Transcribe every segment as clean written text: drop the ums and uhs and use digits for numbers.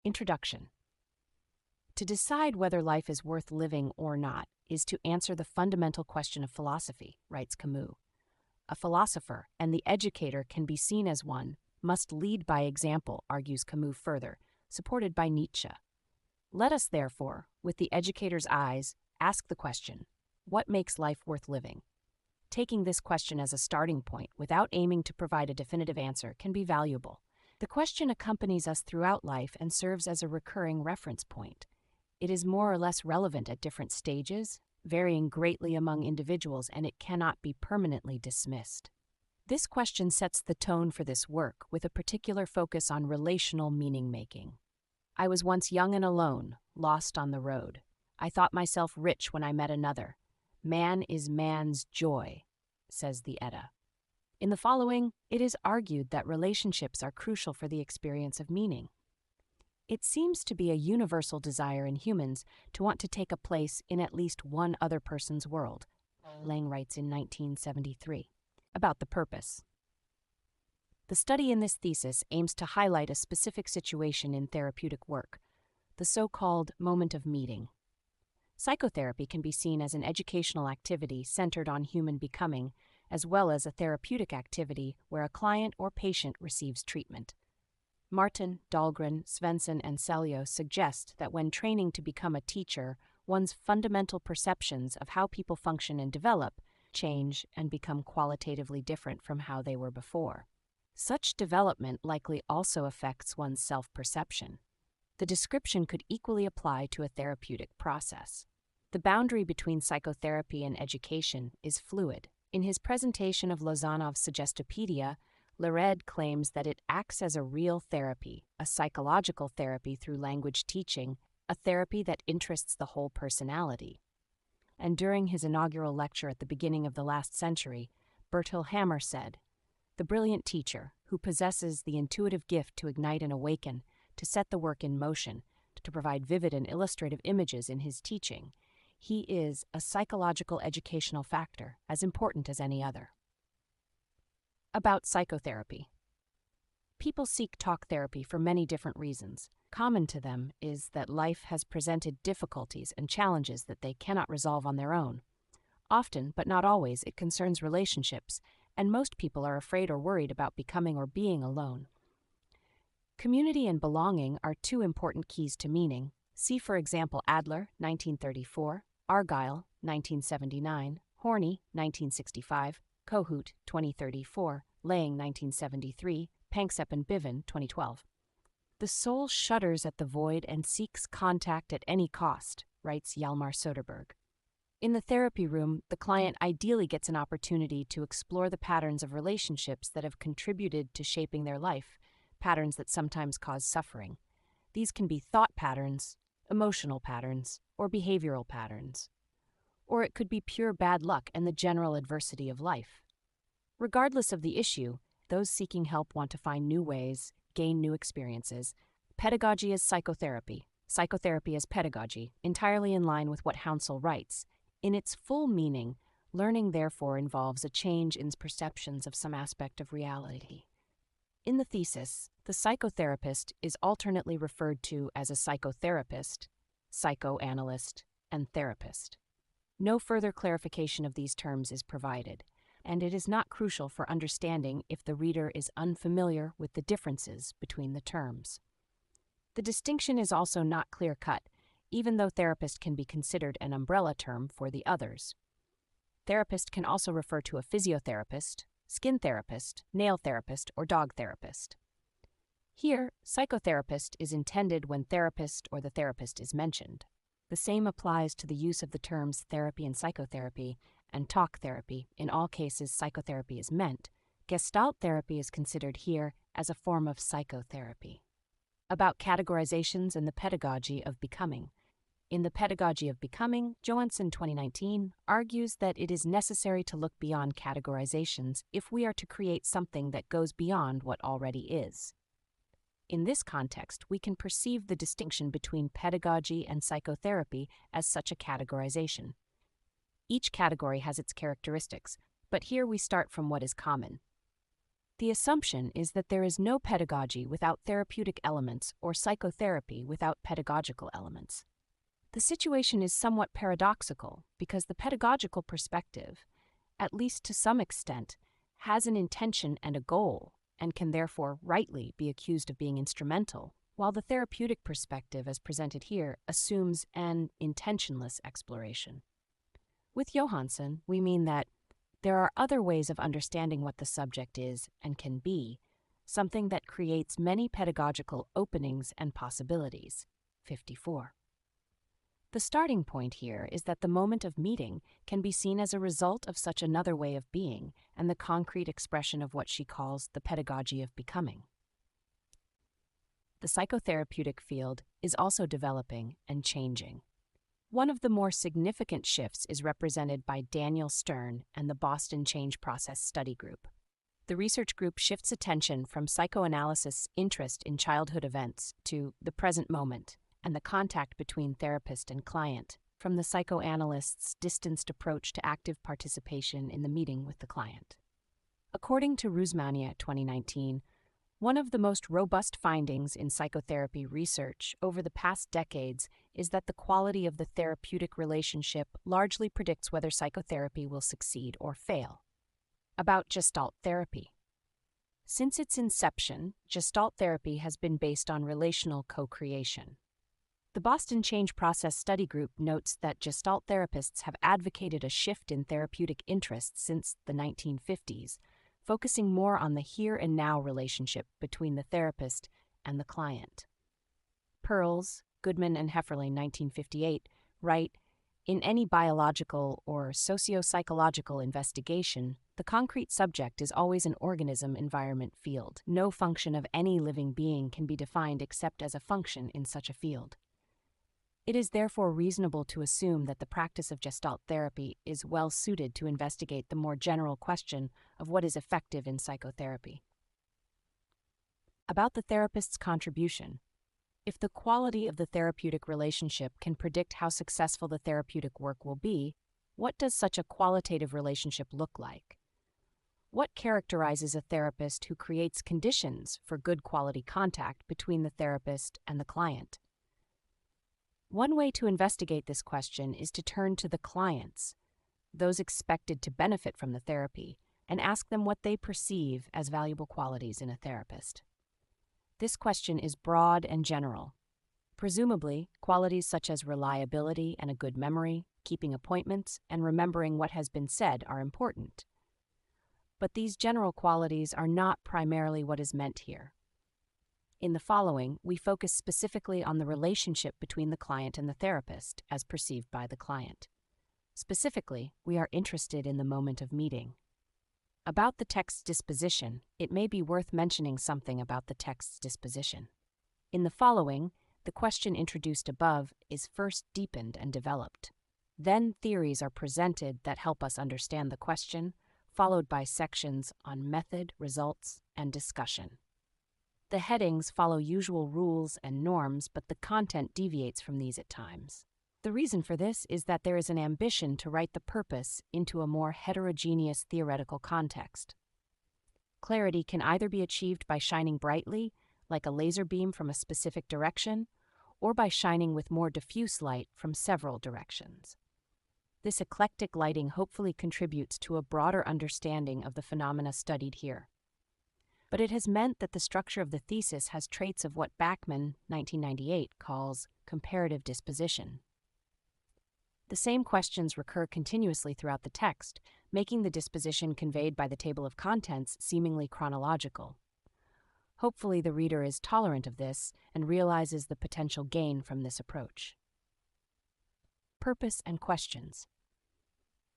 Introduction. To decide whether life is worth living or not is to answer the fundamental question of philosophy, writes Camus. A philosopher, and the educator can be seen as one, must lead by example, argues Camus further, supported by Nietzsche. Let us, therefore, with the educator's eyes, ask the question, what makes life worth living? Taking this question as a starting point without aiming to provide a definitive answer can be valuable. The question accompanies us throughout life and serves as a recurring reference point. It is more or less relevant at different stages, varying greatly among individuals, and it cannot be permanently dismissed. This question sets the tone for this work with a particular focus on relational meaning-making. I was once young and alone, lost on the road. I thought myself rich when I met another. Man is man's joy, says the Edda. In the following, it is argued that relationships are crucial for the experience of meaning. It seems to be a universal desire in humans to want to take a place in at least one other person's world, Lang writes in 1973. About the purpose. The study in this thesis aims to highlight a specific situation in therapeutic work, the so-called moment of meeting. Psychotherapy can be seen as an educational activity centered on human becoming, as well as a therapeutic activity where a client or patient receives treatment. Martin, Dahlgren, Svensson, and Seljo suggest that when training to become a teacher, one's fundamental perceptions of how people function and develop change and become qualitatively different from how they were before. Such development likely also affects one's self-perception. The description could equally apply to a therapeutic process. The boundary between psychotherapy and education is fluid. In his presentation of Lozanov's Suggestopedia, Lared claims that it acts as a real therapy, a psychological therapy through language teaching, a therapy that interests the whole personality. And during his inaugural lecture at the beginning of the last century, Bertil Hammer said, "The brilliant teacher, who possesses the intuitive gift to ignite and awaken, to set the work in motion, to provide vivid and illustrative images in his teaching, he is a psychological educational factor as important as any other." About psychotherapy. People seek talk therapy for many different reasons. Common to them is that life has presented difficulties and challenges that they cannot resolve on their own. Often, but not always, it concerns relationships, and most people are afraid or worried about becoming or being alone. Community and belonging are two important keys to meaning. See, for example, Adler, 1934, Argyll, 1979, Horney, 1965, Kohut, 2034, Lang, 1973, Panksepp and Biven, 2012. The soul shudders at the void and seeks contact at any cost, writes Hjalmar Soderberg. In the therapy room, the client ideally gets an opportunity to explore the patterns of relationships that have contributed to shaping their life, patterns that sometimes cause suffering. These can be thought patterns, emotional patterns, or behavioral patterns. Or it could be pure bad luck and the general adversity of life. Regardless of the issue, those seeking help want to find new ways, gain new experiences. Pedagogy is psychotherapy. Psychotherapy is pedagogy, entirely in line with what Hounsel writes. In its full meaning, learning therefore involves a change in perceptions of some aspect of reality. In the thesis, the psychotherapist is alternately referred to as a psychotherapist, psychoanalyst, and therapist. No further clarification of these terms is provided, and it is not crucial for understanding if the reader is unfamiliar with the differences between the terms. The distinction is also not clear-cut, even though therapist can be considered an umbrella term for the others. Therapist can also refer to a physiotherapist, skin therapist, nail therapist, or dog therapist. Here, psychotherapist is intended when therapist or the therapist is mentioned. The same applies to the use of the terms therapy and psychotherapy and talk therapy. In all cases, psychotherapy is meant. Gestalt therapy is considered here as a form of psychotherapy. About categorizations and the pedagogy of becoming. In The Pedagogy of Becoming, Johansson 2019 argues that it is necessary to look beyond categorizations if we are to create something that goes beyond what already is. In this context, we can perceive the distinction between pedagogy and psychotherapy as such a categorization. Each category has its characteristics, but here we start from what is common. The assumption is that there is no pedagogy without therapeutic elements or psychotherapy without pedagogical elements. The situation is somewhat paradoxical because the pedagogical perspective, at least to some extent, has an intention and a goal, and can therefore rightly be accused of being instrumental, while the therapeutic perspective, as presented here, assumes an intentionless exploration. With Johansson, we mean that there are other ways of understanding what the subject is and can be, something that creates many pedagogical openings and possibilities. 54. The starting point here is that the moment of meeting can be seen as a result of such another way of being and the concrete expression of what she calls the pedagogy of becoming. The psychotherapeutic field is also developing and changing. One of the more significant shifts is represented by Daniel Stern and the Boston Change Process Study Group. The research group shifts attention from psychoanalysis' interest in childhood events to the present moment and the contact between therapist and client, from the psychoanalyst's distanced approach to active participation in the meeting with the client. According to Rusmania 2019, one of the most robust findings in psychotherapy research over the past decades is that the quality of the therapeutic relationship largely predicts whether psychotherapy will succeed or fail. About Gestalt therapy. Since its inception, Gestalt therapy has been based on relational co-creation. The Boston Change Process Study Group notes that Gestalt therapists have advocated a shift in therapeutic interests since the 1950s, focusing more on the here and now relationship between the therapist and the client. Pearls, Goodman and Hefferling, 1958, write, "In any biological or socio-psychological investigation, the concrete subject is always an organism-environment field. No function of any living being can be defined except as a function in such a field. It is therefore reasonable to assume that the practice of Gestalt therapy is well suited to investigate the more general question of what is effective in psychotherapy." About the therapist's contribution. If the quality of the therapeutic relationship can predict how successful the therapeutic work will be, what does such a qualitative relationship look like? What characterizes a therapist who creates conditions for good quality contact between the therapist and the client? One way to investigate this question is to turn to the clients, those expected to benefit from the therapy, and ask them what they perceive as valuable qualities in a therapist. This question is broad and general. Presumably, qualities such as reliability and a good memory, keeping appointments, and remembering what has been said are important. But these general qualities are not primarily what is meant here. In the following, we focus specifically on the relationship between the client and the therapist, as perceived by the client. Specifically, we are interested in the moment of meeting. About the text's disposition, it may be worth mentioning something about the text's disposition. In the following, the question introduced above is first deepened and developed. Then theories are presented that help us understand the question, followed by sections on method, results, and discussion. The headings follow usual rules and norms, but the content deviates from these at times. The reason for this is that there is an ambition to write the purpose into a more heterogeneous theoretical context. Clarity can either be achieved by shining brightly, like a laser beam from a specific direction, or by shining with more diffuse light from several directions. This eclectic lighting hopefully contributes to a broader understanding of the phenomena studied here. But it has meant that the structure of the thesis has traits of what Bachman, 1998, calls comparative disposition. The same questions recur continuously throughout the text, making the disposition conveyed by the table of contents seemingly chronological. Hopefully the reader is tolerant of this and realizes the potential gain from this approach. Purpose and questions.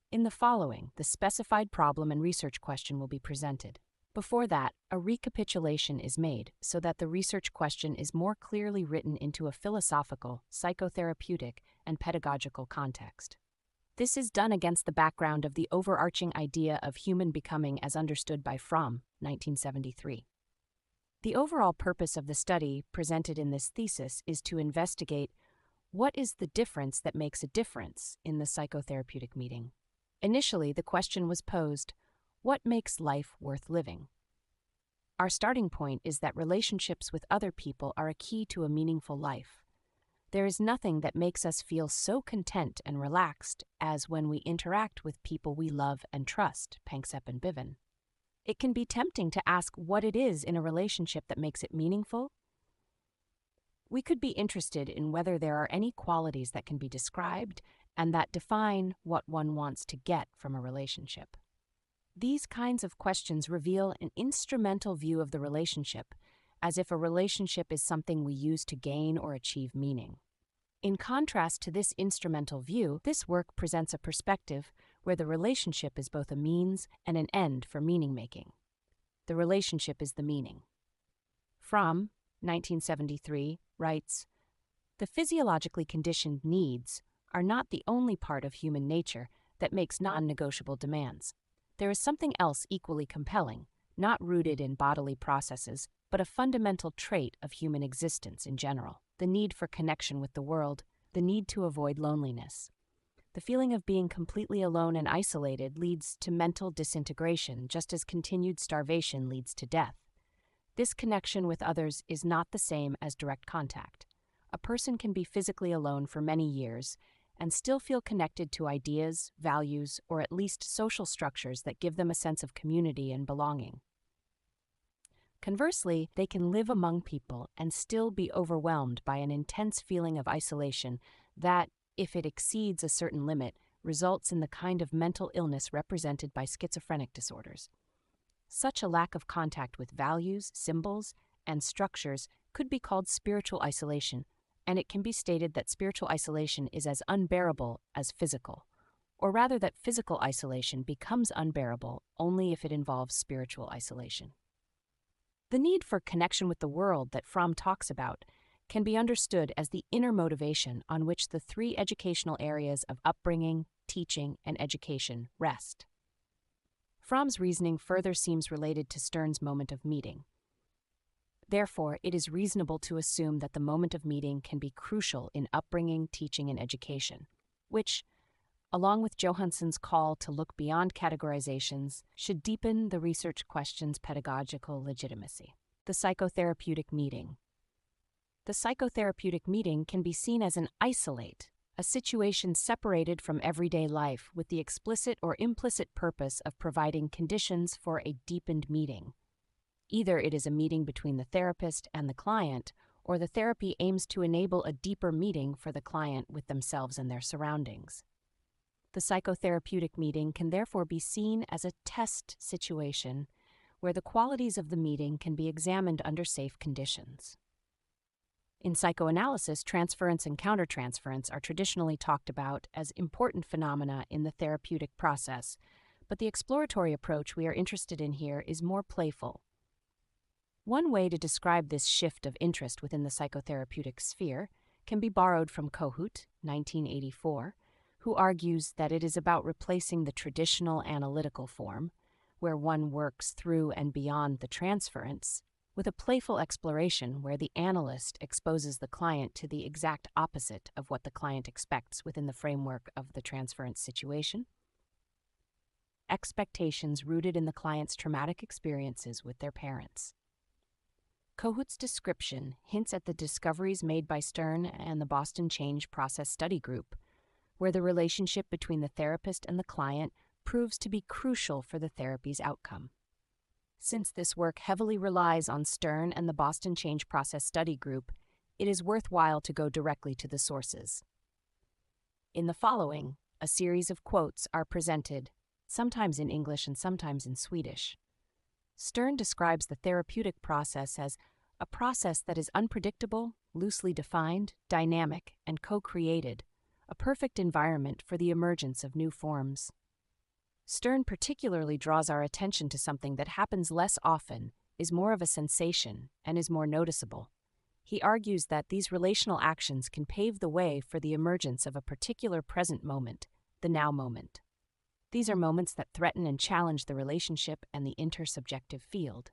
In the following, the specified problem and research question will be presented. Before that, a recapitulation is made so that the research question is more clearly written into a philosophical, psychotherapeutic, and pedagogical context. This is done against the background of the overarching idea of human becoming as understood by Fromm, 1973. The overall purpose of the study presented in this thesis is to investigate what is the difference that makes a difference in the psychotherapeutic meeting. Initially, the question was posed, what makes life worth living? Our starting point is that relationships with other people are a key to a meaningful life. There is nothing that makes us feel so content and relaxed as when we interact with people we love and trust, Panksepp and Biven. It can be tempting to ask what it is in a relationship that makes it meaningful. We could be interested in whether there are any qualities that can be described and that define what one wants to get from a relationship. These kinds of questions reveal an instrumental view of the relationship, as if a relationship is something we use to gain or achieve meaning. In contrast to this instrumental view, this work presents a perspective where the relationship is both a means and an end for meaning-making. The relationship is the meaning. Fromm, 1973, writes, "The physiologically conditioned needs are not the only part of human nature that makes non-negotiable demands. There is something else equally compelling, not rooted in bodily processes, but a fundamental trait of human existence in general: the need for connection with the world, the need to avoid loneliness. The feeling of being completely alone and isolated leads to mental disintegration, just as continued starvation leads to death. This connection with others is not the same as direct contact. A person can be physically alone for many years and still feel connected to ideas, values, or at least social structures that give them a sense of community and belonging. Conversely, they can live among people and still be overwhelmed by an intense feeling of isolation that, if it exceeds a certain limit, results in the kind of mental illness represented by schizophrenic disorders. Such a lack of contact with values, symbols, and structures could be called spiritual isolation, and it can be stated that spiritual isolation is as unbearable as physical, or rather that physical isolation becomes unbearable only if it involves spiritual isolation." The need for connection with the world that Fromm talks about can be understood as the inner motivation on which the three educational areas of upbringing, teaching, and education rest. Fromm's reasoning further seems related to Stern's moment of meeting. Therefore, it is reasonable to assume that the moment of meeting can be crucial in upbringing, teaching, and education, which, along with Johansson's call to look beyond categorizations, should deepen the research question's pedagogical legitimacy. The psychotherapeutic meeting. The psychotherapeutic meeting can be seen as an isolate, a situation separated from everyday life with the explicit or implicit purpose of providing conditions for a deepened meeting. Either it is a meeting between the therapist and the client, or the therapy aims to enable a deeper meeting for the client with themselves and their surroundings. The psychotherapeutic meeting can therefore be seen as a test situation where the qualities of the meeting can be examined under safe conditions. In psychoanalysis, transference and countertransference are traditionally talked about as important phenomena in the therapeutic process, but the exploratory approach we are interested in here is more playful. One way to describe this shift of interest within the psychotherapeutic sphere can be borrowed from Kohut, 1984, who argues that it is about replacing the traditional analytical form, where one works through and beyond the transference, with a playful exploration where the analyst exposes the client to the exact opposite of what the client expects within the framework of the transference situation. Expectations rooted in the client's traumatic experiences with their parents. Kohut's description hints at the discoveries made by Stern and the Boston Change Process Study Group, where the relationship between the therapist and the client proves to be crucial for the therapy's outcome. Since this work heavily relies on Stern and the Boston Change Process Study Group, it is worthwhile to go directly to the sources. In the following, a series of quotes are presented, sometimes in English and sometimes in Swedish. Stern describes the therapeutic process as a process that is unpredictable, loosely defined, dynamic, and co-created, a perfect environment for the emergence of new forms. Stern particularly draws our attention to something that happens less often, is more of a sensation, and is more noticeable. He argues that these relational actions can pave the way for the emergence of a particular present moment, the now moment. These are moments that threaten and challenge the relationship and the intersubjective field.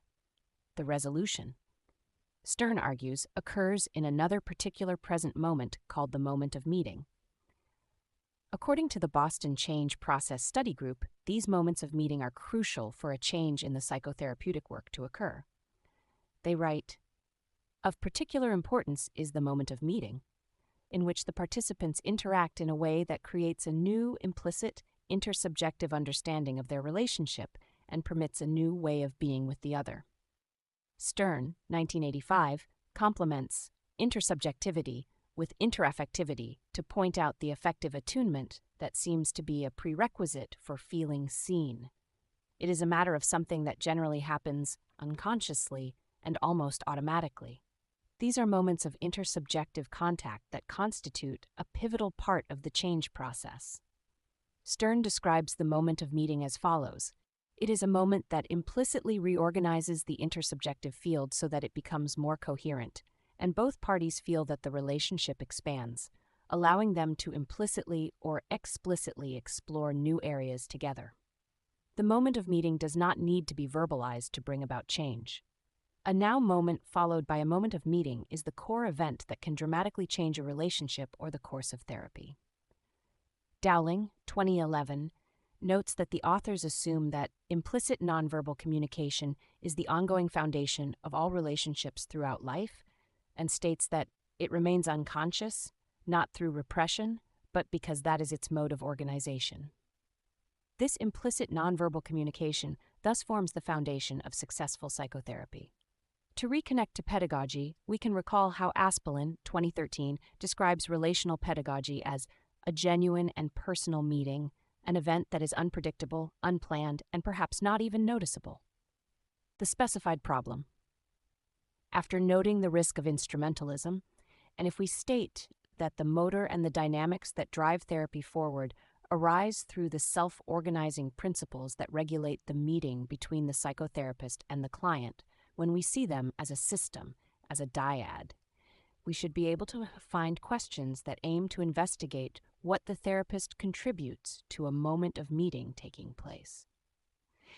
The resolution, Stern argues, occurs in another particular present moment called the moment of meeting. According to the Boston Change Process Study Group, these moments of meeting are crucial for a change in the psychotherapeutic work to occur. They write, "Of particular importance is the moment of meeting, in which the participants interact in a way that creates a new implicit intersubjective understanding of their relationship and permits a new way of being with the other." Stern, 1985, complements intersubjectivity with interaffectivity to point out the affective attunement that seems to be a prerequisite for feeling seen. It is a matter of something that generally happens unconsciously and almost automatically. These are moments of intersubjective contact that constitute a pivotal part of the change process. Stern describes the moment of meeting as follows. It is a moment that implicitly reorganizes the intersubjective field so that it becomes more coherent, and both parties feel that the relationship expands, allowing them to implicitly or explicitly explore new areas together. The moment of meeting does not need to be verbalized to bring about change. A now moment followed by a moment of meeting is the core event that can dramatically change a relationship or the course of therapy. Dowling, 2011, notes that the authors assume that implicit nonverbal communication is the ongoing foundation of all relationships throughout life, and states that it remains unconscious, not through repression, but because that is its mode of organization. This implicit nonverbal communication thus forms the foundation of successful psychotherapy. To reconnect to pedagogy, we can recall how Aspelin, 2013, describes relational pedagogy as a genuine and personal meeting, an event that is unpredictable, unplanned, and perhaps not even noticeable. The specified problem. After noting the risk of instrumentalism, and if we state that the motor and the dynamics that drive therapy forward arise through the self-organizing principles that regulate the meeting between the psychotherapist and the client, when we see them as a system, as a dyad, we should be able to find questions that aim to investigate what the therapist contributes to a moment of meeting taking place.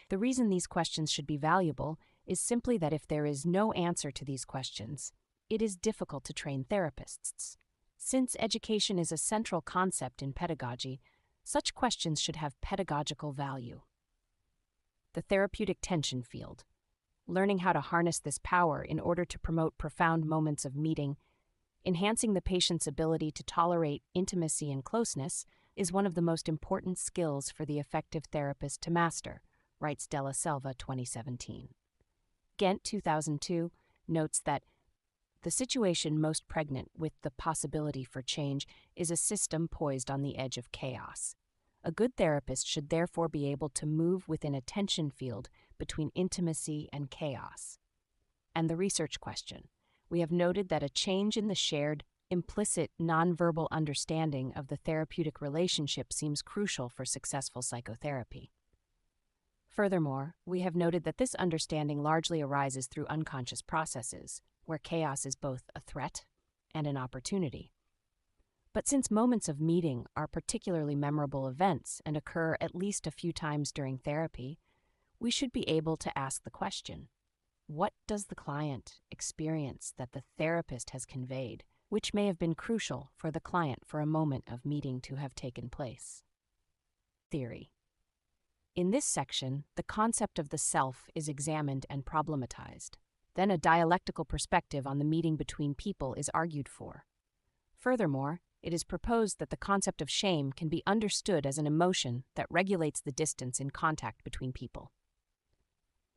The reason these questions should be valuable is simply that if there is no answer to these questions, it is difficult to train therapists. Since education is a central concept in pedagogy, such questions should have pedagogical value. The therapeutic tension field. Learning how to harness this power in order to promote profound moments of meeting, enhancing the patient's ability to tolerate intimacy and closeness, is one of the most important skills for the effective therapist to master, writes Della Selva, 2017. Ghent, 2002, notes that the situation most pregnant with the possibility for change is a system poised on the edge of chaos. A good therapist should therefore be able to move within a tension field between intimacy and chaos. And the research question. We have noted that a change in the shared, implicit, nonverbal understanding of the therapeutic relationship seems crucial for successful psychotherapy. Furthermore, we have noted that this understanding largely arises through unconscious processes, where chaos is both a threat and an opportunity. But since moments of meeting are particularly memorable events and occur at least a few times during therapy, we should be able to ask the question, what does the client experience that the therapist has conveyed, which may have been crucial for the client for a moment of meeting to have taken place? Theory. In this section, the concept of the self is examined and problematized. Then a dialectical perspective on the meeting between people is argued for. Furthermore, it is proposed that the concept of shame can be understood as an emotion that regulates the distance in contact between people.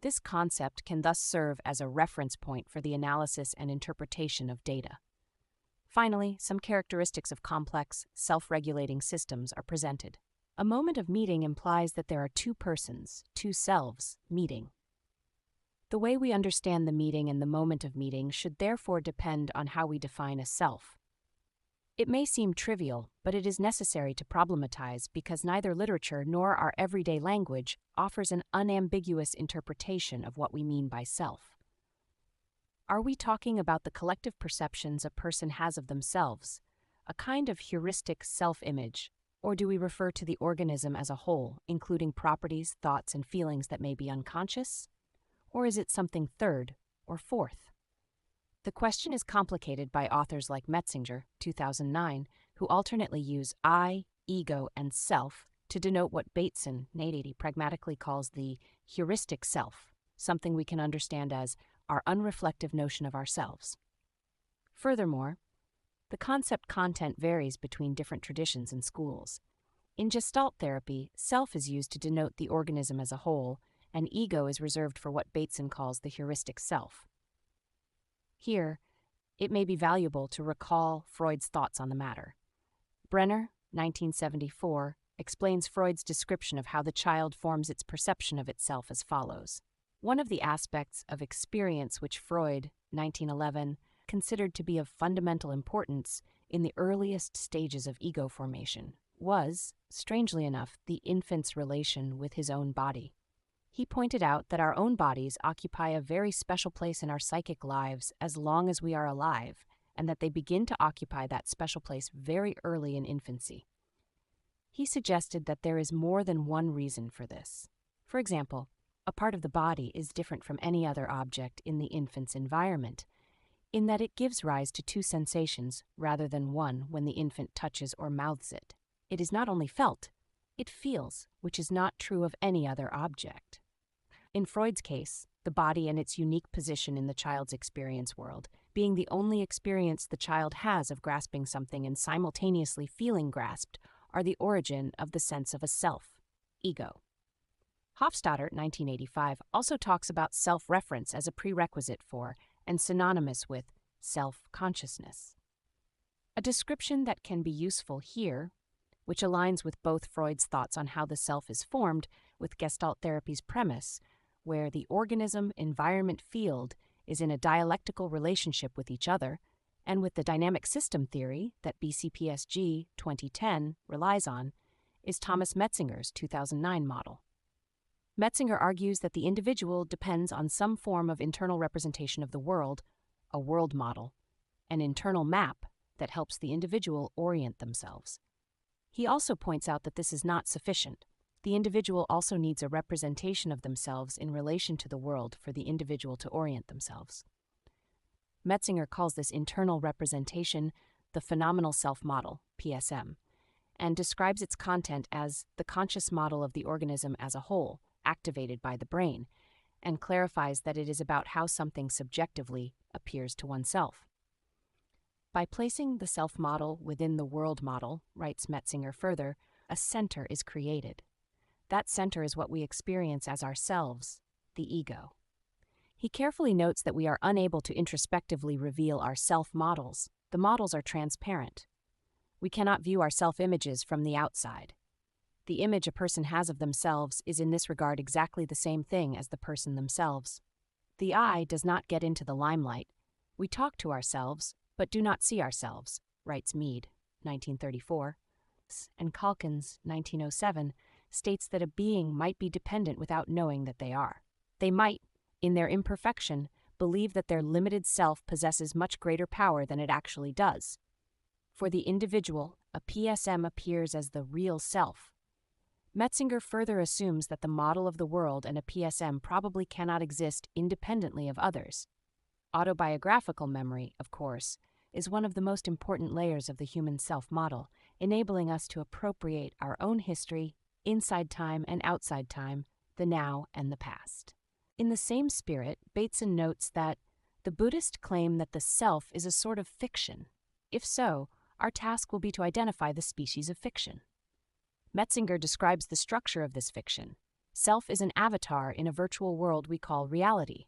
This concept can thus serve as a reference point for the analysis and interpretation of data. Finally, some characteristics of complex, self-regulating systems are presented. A moment of meeting implies that there are two persons, two selves, meeting. The way we understand the meeting and the moment of meeting should therefore depend on how we define a self. It may seem trivial, but it is necessary to problematize because neither literature nor our everyday language offers an unambiguous interpretation of what we mean by self. Are we talking about the collective perceptions a person has of themselves, a kind of heuristic self-image, or do we refer to the organism as a whole, including properties, thoughts, and feelings that may be unconscious? Or is it something third or fourth? The question is complicated by authors like Metzinger, 2009, who alternately use I, ego, and self to denote what Bateson, 1980, pragmatically calls the heuristic self, something we can understand as our unreflective notion of ourselves. Furthermore, the concept content varies between different traditions and schools. In Gestalt therapy, self is used to denote the organism as a whole, and ego is reserved for what Bateson calls the heuristic self. Here, it may be valuable to recall Freud's thoughts on the matter. Brenner, 1974, explains Freud's description of how the child forms its perception of itself as follows. One of the aspects of experience which Freud, 1911, considered to be of fundamental importance in the earliest stages of ego formation was, strangely enough, the infant's relation with his own body. He pointed out that our own bodies occupy a very special place in our psychic lives as long as we are alive, and that they begin to occupy that special place very early in infancy. He suggested that there is more than one reason for this. For example, a part of the body is different from any other object in the infant's environment, in that it gives rise to two sensations rather than one when the infant touches or mouths it. It is not only felt, it feels, which is not true of any other object. In Freud's case, the body and its unique position in the child's experience world, being the only experience the child has of grasping something and simultaneously feeling grasped, are the origin of the sense of a self, ego. Hofstadter, 1985, also talks about self-reference as a prerequisite for and synonymous with self-consciousness. A description that can be useful here, which aligns with both Freud's thoughts on how the self is formed with Gestalt therapy's premise, where the organism-environment field is in a dialectical relationship with each other, and with the dynamic system theory that BCPSG 2010 relies on, is Thomas Metzinger's 2009 model. Metzinger argues that the individual depends on some form of internal representation of the world, a world model, an internal map that helps the individual orient themselves. He also points out that this is not sufficient. The individual also needs a representation of themselves in relation to the world for the individual to orient themselves. Metzinger calls this internal representation the phenomenal self model, PSM, and describes its content as the conscious model of the organism as a whole, activated by the brain, and clarifies that it is about how something subjectively appears to oneself. By placing the self model within the world model, writes Metzinger further, a center is created. That center is what we experience as ourselves, the ego. He carefully notes that we are unable to introspectively reveal our self-models. The models are transparent. We cannot view our self-images from the outside. The image a person has of themselves is in this regard exactly the same thing as the person themselves. The I does not get into the limelight. We talk to ourselves, but do not see ourselves, writes Mead, 1934. And Calkins, 1907, states that a being might be dependent without knowing that they are. They might, in their imperfection, believe that their limited self possesses much greater power than it actually does. For the individual, a PSM appears as the real self. Metzinger further assumes that the model of the world and a PSM probably cannot exist independently of others. Autobiographical memory, of course, is one of the most important layers of the human self model, enabling us to appropriate our own history, inside time and outside time, the now and the past. In the same spirit, Bateson notes that the Buddhist claim that the self is a sort of fiction. If so, our task will be to identify the species of fiction. Metzinger describes the structure of this fiction. Self is an avatar in a virtual world we call reality.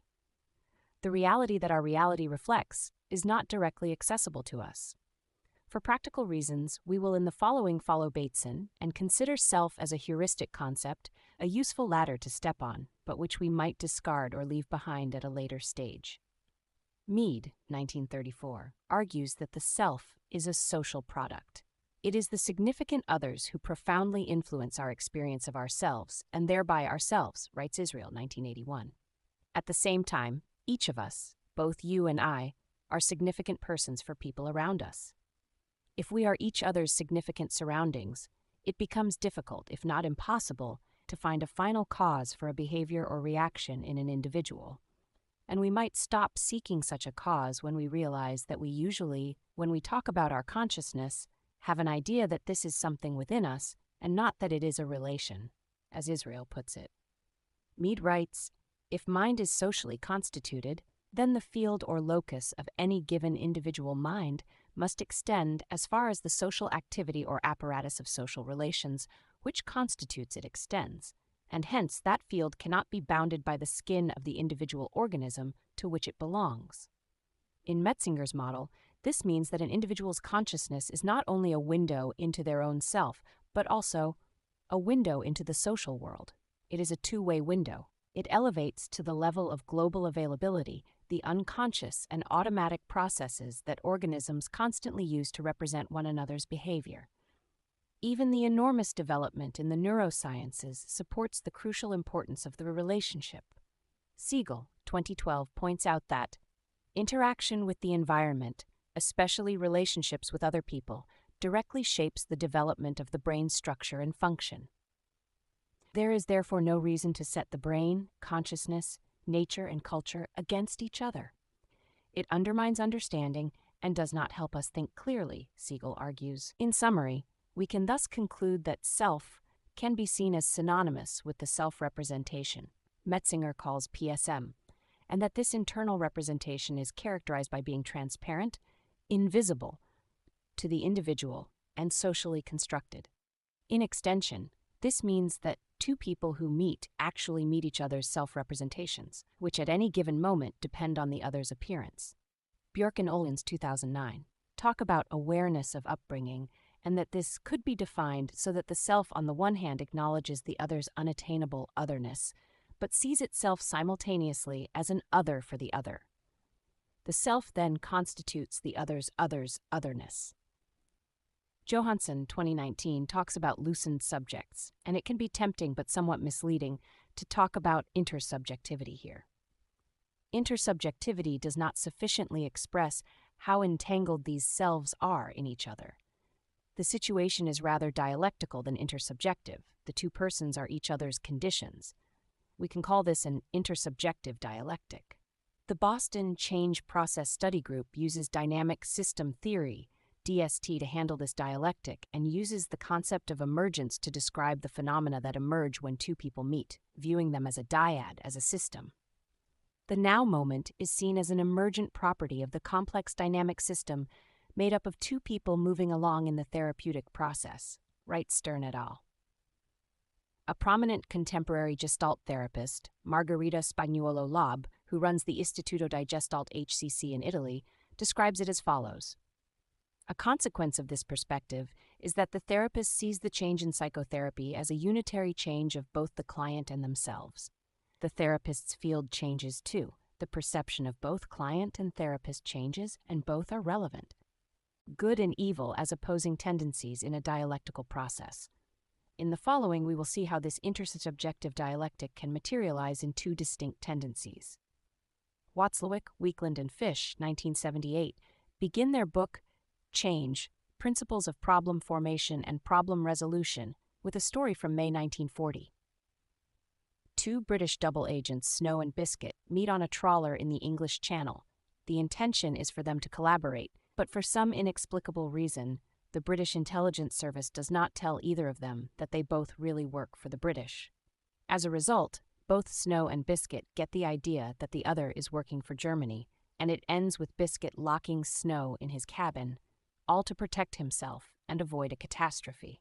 The reality that our reality reflects is not directly accessible to us. For practical reasons, we will in the following follow Bateson and consider self as a heuristic concept, a useful ladder to step on, but which we might discard or leave behind at a later stage. Mead, 1934, argues that the self is a social product. It is the significant others who profoundly influence our experience of ourselves, and thereby ourselves, writes Israel, 1981. At the same time, each of us, both you and I, are significant persons for people around us. If we are each other's significant surroundings, it becomes difficult, if not impossible, to find a final cause for a behavior or reaction in an individual. And we might stop seeking such a cause when we realize that we usually, when we talk about our consciousness, have an idea that this is something within us and not that it is a relation, as Israel puts it. Mead writes, "If mind is socially constituted, then the field or locus of any given individual mind must extend as far as the social activity or apparatus of social relations which constitutes it extends, and hence that field cannot be bounded by the skin of the individual organism to which it belongs. In Metzinger's model, this means that an individual's consciousness is not only a window into their own self, but also a window into the social world. It is a two-way window. It elevates to the level of global availability the unconscious and automatic processes that organisms constantly use to represent one another's behavior. Even the enormous development in the neurosciences supports the crucial importance of the relationship. Siegel, 2012, points out that interaction with the environment, especially relationships with other people, directly shapes the development of the brain's structure and function. There is therefore no reason to set the brain, consciousness, nature, and culture against each other. It undermines understanding and does not help us think clearly, Siegel argues. In summary, we can thus conclude that self can be seen as synonymous with the self-representation Metzinger calls PSM, and that this internal representation is characterized by being transparent, invisible to the individual, and socially constructed. In extension, this means that two people who meet actually meet each other's self-representations, which at any given moment depend on the other's appearance. Bjork and Ohlins, 2009, talk about awareness of upbringing and that this could be defined so that the self on the one hand acknowledges the other's unattainable otherness, but sees itself simultaneously as an other for the other. The self then constitutes the other's otherness. Johansson, 2019, talks about loosened subjects, and it can be tempting but somewhat misleading to talk about intersubjectivity here. Intersubjectivity does not sufficiently express how entangled these selves are in each other. The situation is rather dialectical than intersubjective. The two persons are each other's conditions. We can call this an intersubjective dialectic. The Boston Change Process Study Group uses dynamic system theory, DST, to handle this dialectic and uses the concept of emergence to describe the phenomena that emerge when two people meet, viewing them as a dyad, as a system. The now moment is seen as an emergent property of the complex dynamic system made up of two people moving along in the therapeutic process, writes Stern et al. A prominent contemporary Gestalt therapist, Margherita Spagnuolo-Lob, who runs the Istituto di Gestalt HCC in Italy, describes it as follows. A consequence of this perspective is that the therapist sees the change in psychotherapy as a unitary change of both the client and themselves. The therapist's field changes too. The perception of both client and therapist changes, and both are relevant. Good and evil as opposing tendencies in a dialectical process. In the following, we will see how this intersubjective dialectic can materialize in two distinct tendencies. Watzlawick, Weakland, and Fish, 1978, begin their book, Change, Principles of Problem Formation and Problem Resolution, with a story from May 1940. Two British double agents, Snow and Biscuit, meet on a trawler in the English Channel. The intention is for them to collaborate, but for some inexplicable reason, the British intelligence service does not tell either of them that they both really work for the British. As a result, both Snow and Biscuit get the idea that the other is working for Germany, and it ends with Biscuit locking Snow in his cabin, all to protect himself and avoid a catastrophe.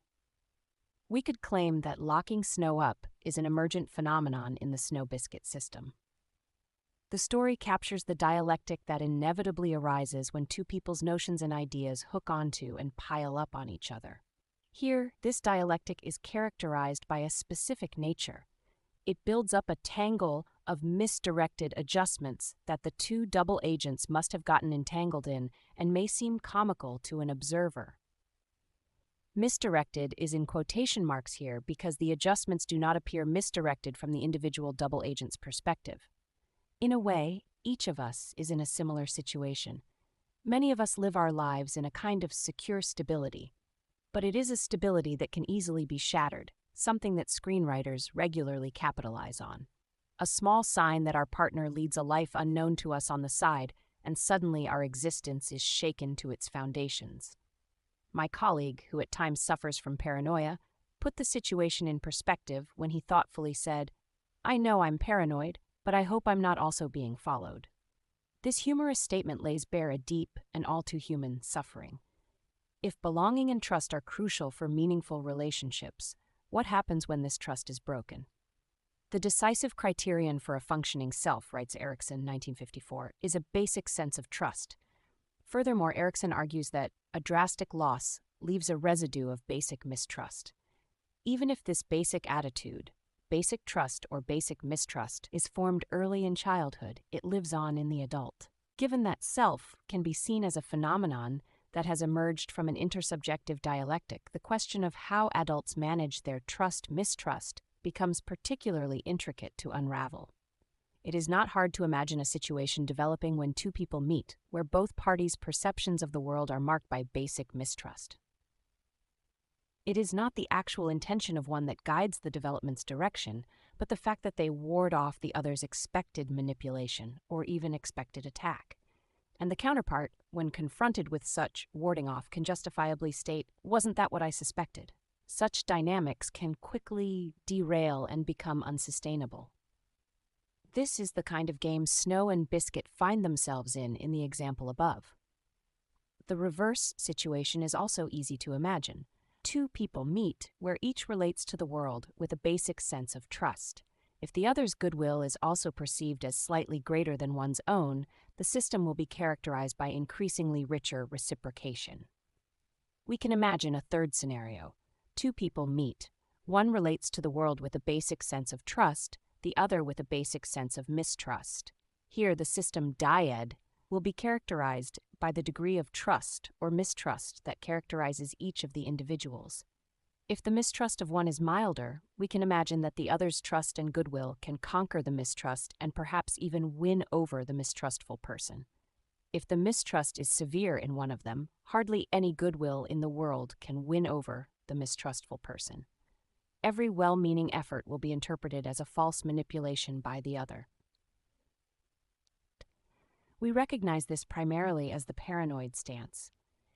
We could claim that locking Snow up is an emergent phenomenon in the Snow-Biscuit system. The story captures the dialectic that inevitably arises when two people's notions and ideas hook onto and pile up on each other. Here, this dialectic is characterized by a specific nature. It builds up a tangle of misdirected adjustments that the two double agents must have gotten entangled in and may seem comical to an observer. Misdirected is in quotation marks here because the adjustments do not appear misdirected from the individual double agent's perspective. In a way, each of us is in a similar situation. Many of us live our lives in a kind of secure stability, but it is a stability that can easily be shattered, something that screenwriters regularly capitalize on. A small sign that our partner leads a life unknown to us on the side, and suddenly our existence is shaken to its foundations. My colleague, who at times suffers from paranoia, put the situation in perspective when he thoughtfully said, "I know I'm paranoid, but I hope I'm not also being followed." This humorous statement lays bare a deep and all too human suffering. If belonging and trust are crucial for meaningful relationships, what happens when this trust is broken? The decisive criterion for a functioning self, writes Erikson, 1954, is a basic sense of trust. Furthermore, Erikson argues that a drastic loss leaves a residue of basic mistrust. Even if this basic attitude, basic trust or basic mistrust, is formed early in childhood, it lives on in the adult. Given that self can be seen as a phenomenon that has emerged from an intersubjective dialectic, the question of how adults manage their trust-mistrust becomes particularly intricate to unravel. It is not hard to imagine a situation developing when two people meet, where both parties' perceptions of the world are marked by basic mistrust. It is not the actual intention of one that guides the development's direction, but the fact that they ward off the other's expected manipulation or even expected attack. And the counterpart, when confronted with such warding off, can justifiably state, "Wasn't that what I suspected?" Such dynamics can quickly derail and become unsustainable. This is the kind of game Snow and Biscuit find themselves in the example above. The reverse situation is also easy to imagine. Two people meet where each relates to the world with a basic sense of trust. If the other's goodwill is also perceived as slightly greater than one's own, the system will be characterized by increasingly richer reciprocation. We can imagine a third scenario. Two people meet. One relates to the world with a basic sense of trust, the other with a basic sense of mistrust. Here, the system dyad will be characterized by the degree of trust or mistrust that characterizes each of the individuals. If the mistrust of one is milder, we can imagine that the other's trust and goodwill can conquer the mistrust and perhaps even win over the mistrustful person. If the mistrust is severe in one of them, hardly any goodwill in the world can win over the mistrustful person. Every well-meaning effort will be interpreted as a false manipulation by the other. We recognize this primarily as the paranoid stance.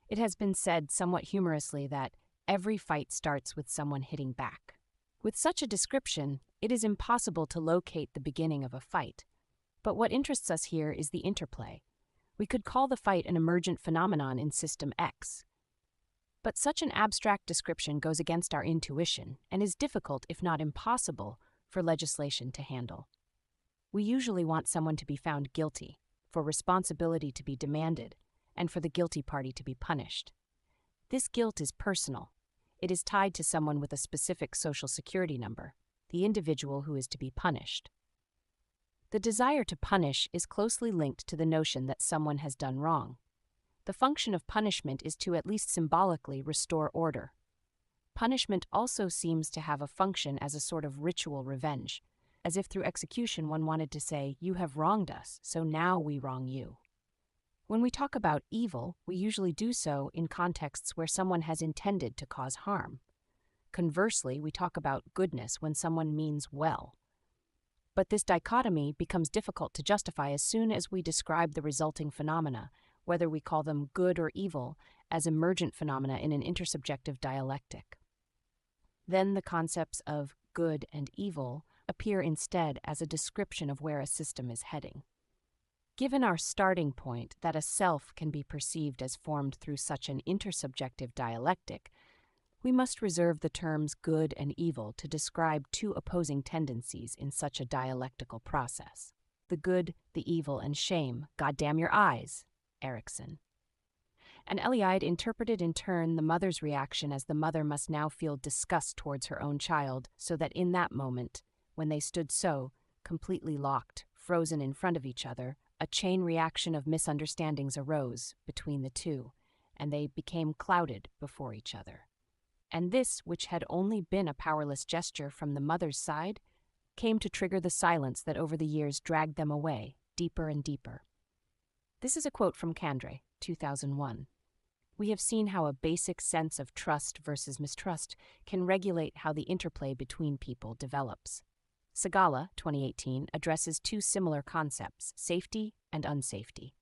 It has been said somewhat humorously that every fight starts with someone hitting back. With such a description, it is impossible to locate the beginning of a fight. But what interests us here is the interplay. We could call the fight an emergent phenomenon in System X. But such an abstract description goes against our intuition and is difficult, if not impossible, for legislation to handle. We usually want someone to be found guilty, for responsibility to be demanded, and for the guilty party to be punished. This guilt is personal. It is tied to someone with a specific social security number, the individual who is to be punished. The desire to punish is closely linked to the notion that someone has done wrong. The function of punishment is to at least symbolically restore order. Punishment also seems to have a function as a sort of ritual revenge, as if through execution one wanted to say, "You have wronged us, so now we wrong you." When we talk about evil, we usually do so in contexts where someone has intended to cause harm. Conversely, we talk about goodness when someone means well. But this dichotomy becomes difficult to justify as soon as we describe the resulting phenomena, whether we call them good or evil, as emergent phenomena in an intersubjective dialectic. Then the concepts of good and evil appear instead as a description of where a system is heading. Given our starting point that a self can be perceived as formed through such an intersubjective dialectic, we must reserve the terms good and evil to describe two opposing tendencies in such a dialectical process. The good, the evil, and shame, goddamn your eyes, Erikson. And Eliade interpreted in turn the mother's reaction as the mother must now feel disgust towards her own child, so that in that moment, when they stood so, completely locked, frozen in front of each other, a chain reaction of misunderstandings arose between the two, and they became clouded before each other. And this, which had only been a powerless gesture from the mother's side, came to trigger the silence that over the years dragged them away, deeper and deeper. This is a quote from Kandre, 2001. We have seen how a basic sense of trust versus mistrust can regulate how the interplay between people develops. Segala, 2018, addresses two similar concepts, safety and unsafety.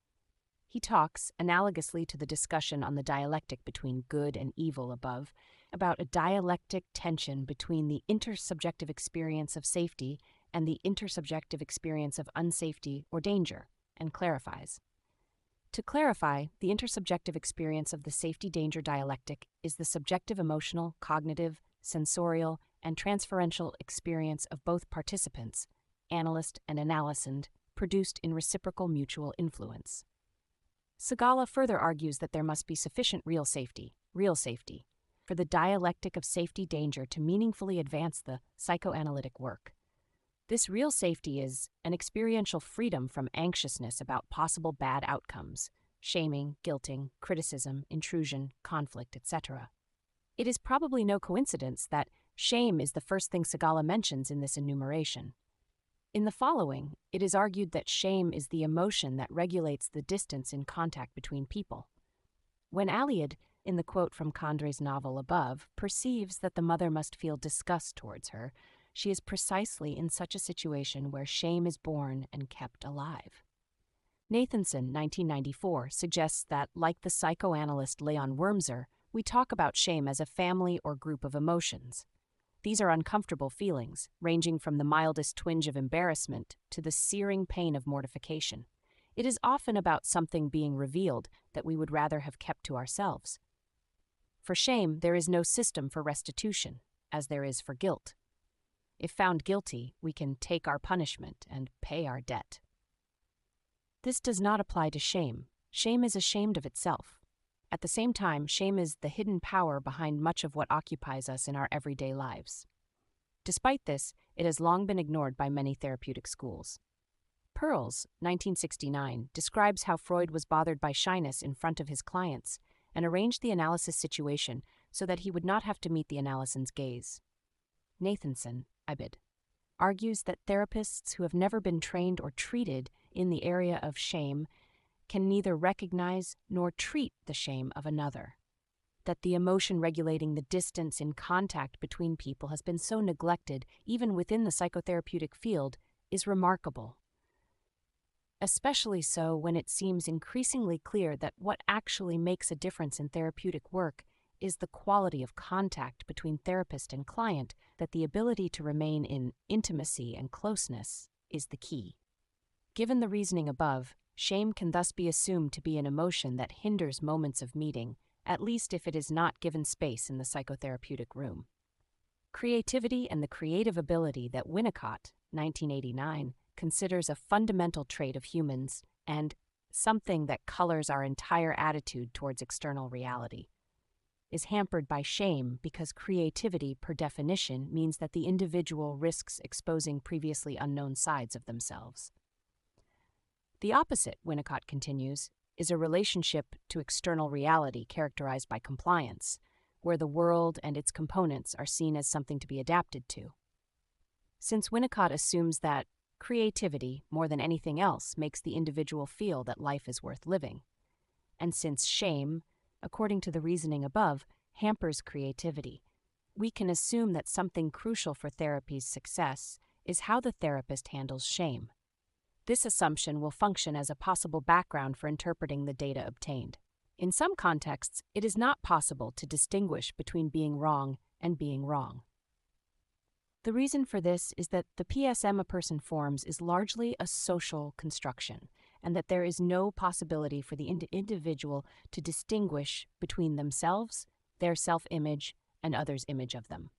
He talks, analogously to the discussion on the dialectic between good and evil above, about a dialectic tension between the intersubjective experience of safety and the intersubjective experience of unsafety or danger, and clarifies. To clarify, the intersubjective experience of the safety-danger dialectic is the subjective emotional, cognitive, sensorial, and transferential experience of both participants, analyst and analysand, produced in reciprocal mutual influence. Segala further argues that there must be sufficient real safety, for the dialectic of safety-danger to meaningfully advance the psychoanalytic work. This real safety is an experiential freedom from anxiousness about possible bad outcomes, shaming, guilting, criticism, intrusion, conflict, etc. It is probably no coincidence that shame is the first thing Segala mentions in this enumeration. In the following, it is argued that shame is the emotion that regulates the distance in contact between people. When Aliade, in the quote from Condré's novel above, perceives that the mother must feel disgust towards her, she is precisely in such a situation where shame is born and kept alive. Nathanson, 1994, suggests that, like the psychoanalyst Leon Wurmser, we talk about shame as a family or group of emotions. These are uncomfortable feelings, ranging from the mildest twinge of embarrassment to the searing pain of mortification. It is often about something being revealed that we would rather have kept to ourselves. For shame, there is no system for restitution, as there is for guilt. If found guilty, we can take our punishment and pay our debt. This does not apply to shame. Shame is ashamed of itself. At the same time, shame is the hidden power behind much of what occupies us in our everyday lives. Despite this, it has long been ignored by many therapeutic schools. Pearls, 1969, describes how Freud was bothered by shyness in front of his clients and arranged the analysis situation so that he would not have to meet the analysand's gaze. Nathanson, Ibid, argues that therapists who have never been trained or treated in the area of shame can neither recognize nor treat the shame of another, that the emotion regulating the distance in contact between people has been so neglected, even within the psychotherapeutic field, is remarkable. Especially so when it seems increasingly clear that what actually makes a difference in therapeutic work is the quality of contact between therapist and client, that the ability to remain in intimacy and closeness is the key. Given the reasoning above, shame can thus be assumed to be an emotion that hinders moments of meeting, at least if it is not given space in the psychotherapeutic room. Creativity and the creative ability that Winnicott, 1989, considers a fundamental trait of humans and something that colors our entire attitude towards external reality, is hampered by shame because creativity, per definition, means that the individual risks exposing previously unknown sides of themselves. The opposite, Winnicott continues, is a relationship to external reality characterized by compliance, where the world and its components are seen as something to be adapted to. Since Winnicott assumes that creativity, more than anything else, makes the individual feel that life is worth living, and since shame, according to the reasoning above, hampers creativity, we can assume that something crucial for therapy's success is how the therapist handles shame. This assumption will function as a possible background for interpreting the data obtained. In some contexts, it is not possible to distinguish between being wrong and being wrong. The reason for this is that the PSM a person forms is largely a social construction, and that there is no possibility for the individual to distinguish between themselves, their self-image, and others' image of them.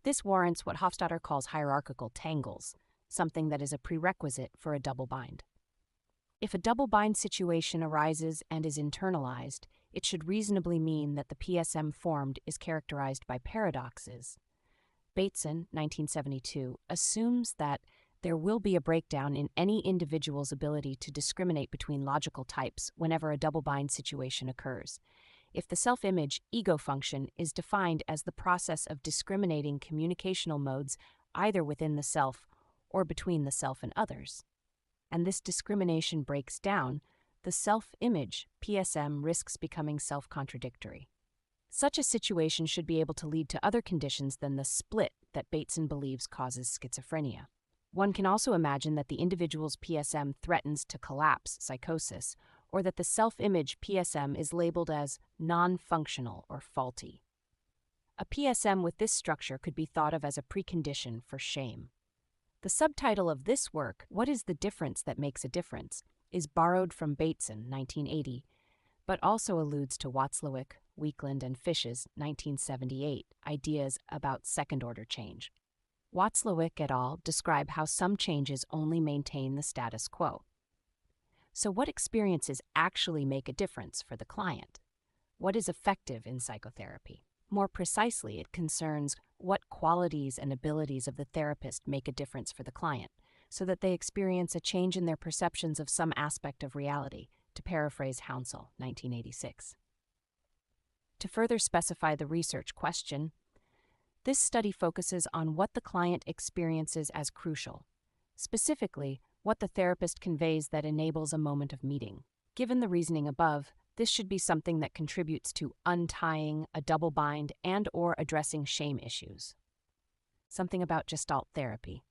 This warrants what Hofstadter calls hierarchical tangles, something that is a prerequisite for a double bind. If a double bind situation arises and is internalized, it should reasonably mean that the PSM formed is characterized by paradoxes. Bateson, 1972, assumes that there will be a breakdown in any individual's ability to discriminate between logical types whenever a double-bind situation occurs, if the self-image ego function is defined as the process of discriminating communicational modes either within the self or between the self and others, and this discrimination breaks down, the self-image PSM risks becoming self-contradictory. Such a situation should be able to lead to other conditions than the split that Bateson believes causes schizophrenia. One can also imagine that the individual's PSM threatens to collapse psychosis, or that the self-image PSM is labeled as non-functional or faulty. A PSM with this structure could be thought of as a precondition for shame. The subtitle of this work, What is the Difference That Makes a Difference?, is borrowed from Bateson, 1980, but also alludes to Watzlawick, Weakland, and Fish's 1978 ideas about second-order change. Watzlawick et al. Describe how some changes only maintain the status quo. So what experiences actually make a difference for the client? What is effective in psychotherapy? More precisely, it concerns what qualities and abilities of the therapist make a difference for the client, so that they experience a change in their perceptions of some aspect of reality, to paraphrase Hounsell, 1986. To further specify the research question, this study focuses on what the client experiences as crucial, specifically what the therapist conveys that enables a moment of meeting. Given the reasoning above, this should be something that contributes to untying a double bind and/or addressing shame issues. Something about Gestalt therapy.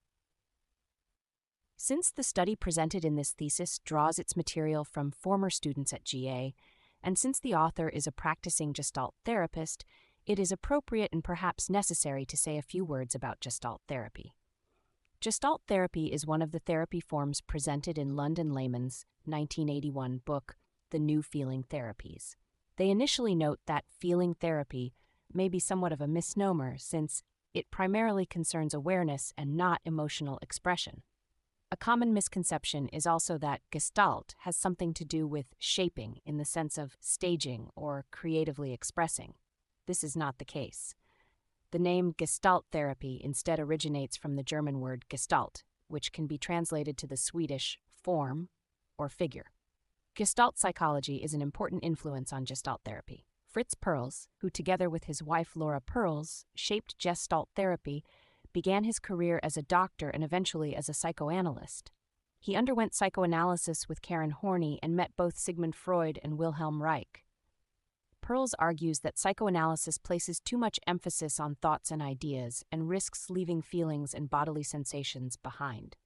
Since the study presented in this thesis draws its material from former students at GA, and since the author is a practicing Gestalt therapist, it is appropriate and perhaps necessary to say a few words about Gestalt therapy. Gestalt therapy is one of the therapy forms presented in London Lehman's 1981 book, The New Feeling Therapies. They initially note that feeling therapy may be somewhat of a misnomer since it primarily concerns awareness and not emotional expression. A common misconception is also that Gestalt has something to do with shaping in the sense of staging or creatively expressing. This is not the case. The name Gestalt therapy instead originates from the German word Gestalt, which can be translated to the Swedish form or figure. Gestalt psychology is an important influence on Gestalt therapy. Fritz Perls, who together with his wife Laura Perls shaped Gestalt therapy, began his career as a doctor and eventually as a psychoanalyst. He underwent psychoanalysis with Karen Horney and met both Sigmund Freud and Wilhelm Reich. Perls argues that psychoanalysis places too much emphasis on thoughts and ideas and risks leaving feelings and bodily sensations behind.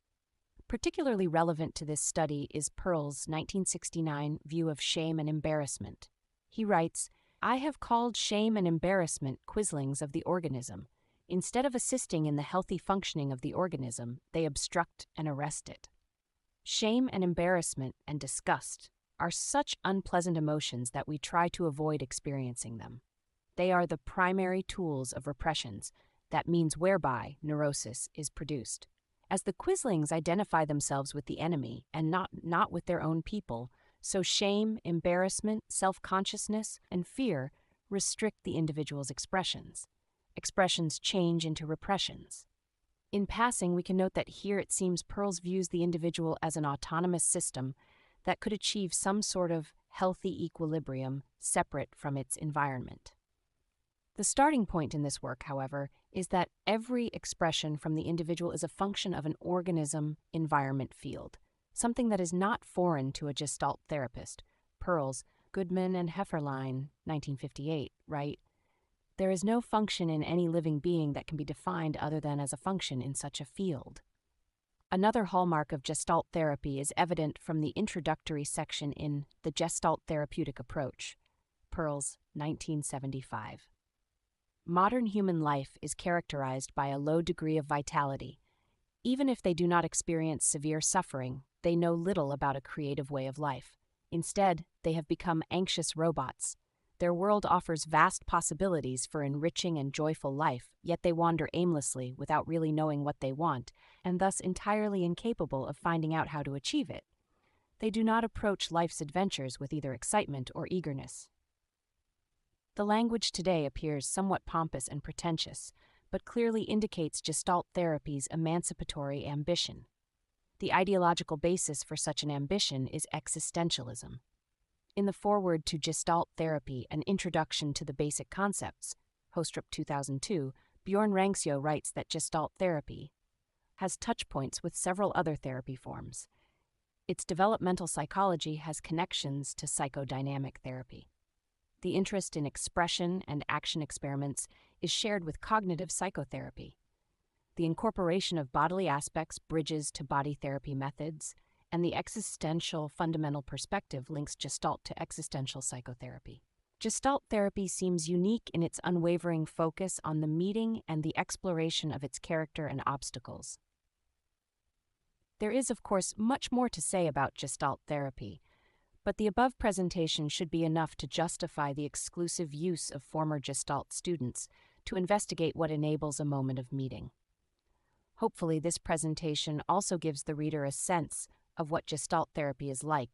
Particularly relevant to this study is Perls' 1969 view of shame and embarrassment. He writes, "I have called shame and embarrassment quislings of the organism. Instead of assisting in the healthy functioning of the organism, they obstruct and arrest it." Shame and embarrassment and disgust are such unpleasant emotions that we try to avoid experiencing them. They are the primary tools of repressions, that means whereby neurosis is produced. As the quislings identify themselves with the enemy and not with their own people, so shame, embarrassment, self-consciousness, and fear restrict the individual's expressions. Expressions change into repressions. In passing, we can note that here it seems Perls views the individual as an autonomous system that could achieve some sort of healthy equilibrium separate from its environment. The starting point in this work, however, is that every expression from the individual is a function of an organism-environment field, something that is not foreign to a Gestalt therapist. Perls, Goodman, and Hefferlein, 1958, write, "There is no function in any living being that can be defined other than as a function in such a field." Another hallmark of Gestalt therapy is evident from the introductory section in The Gestalt Therapeutic Approach, Perls, 1975. Modern human life is characterized by a low degree of vitality. Even if they do not experience severe suffering, they know little about a creative way of life. Instead, they have become anxious robots. Their world offers vast possibilities for enriching and joyful life, yet they wander aimlessly without really knowing what they want, and thus entirely incapable of finding out how to achieve it. They do not approach life's adventures with either excitement or eagerness. The language today appears somewhat pompous and pretentious, but clearly indicates Gestalt therapy's emancipatory ambition. The ideological basis for such an ambition is existentialism. In the foreword to Gestalt Therapy, An Introduction to the Basic Concepts, Hostrup 2002, Bjorn Rangsjö writes that Gestalt therapy has touchpoints with several other therapy forms. Its developmental psychology has connections to psychodynamic therapy. The interest in expression and action experiments is shared with cognitive psychotherapy. The incorporation of bodily aspects bridges to body therapy methods, and the existential fundamental perspective links Gestalt to existential psychotherapy. Gestalt therapy seems unique in its unwavering focus on the meeting and the exploration of its character and obstacles. There is, of course, much more to say about Gestalt therapy, but the above presentation should be enough to justify the exclusive use of former Gestalt students to investigate what enables a moment of meeting. Hopefully, this presentation also gives the reader a sense of what Gestalt therapy is like